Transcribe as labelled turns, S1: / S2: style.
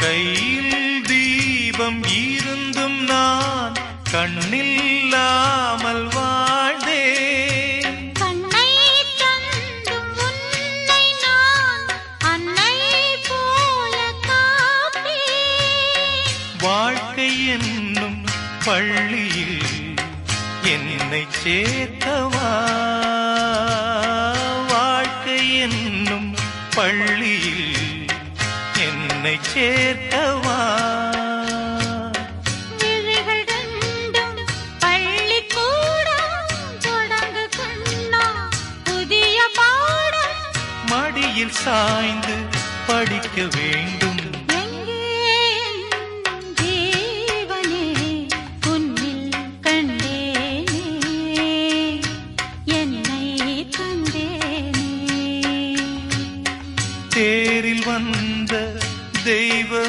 S1: கையில் தீபம் இருந்தும் நான் கண்ணில்லாமல் வாழ்ந்தேன்.
S2: கண்ணை தந்தும் உன்னை நான் அன்னை போல காப்பேன்.
S1: வாழ்க்கை என்னும் பள்ளியில் என்னை சேர்த்தவா, வாழ்க்கை என்னும் பள்ளியில் என்னை சேர்த்தவா.
S2: விழிகள் ரெண்டும் பள்ளிக்கூடம் தொடங்கு கண்ணா புதிய பாடம்.
S1: மடியில் சாய்ந்து படிக்க வேண்டும்.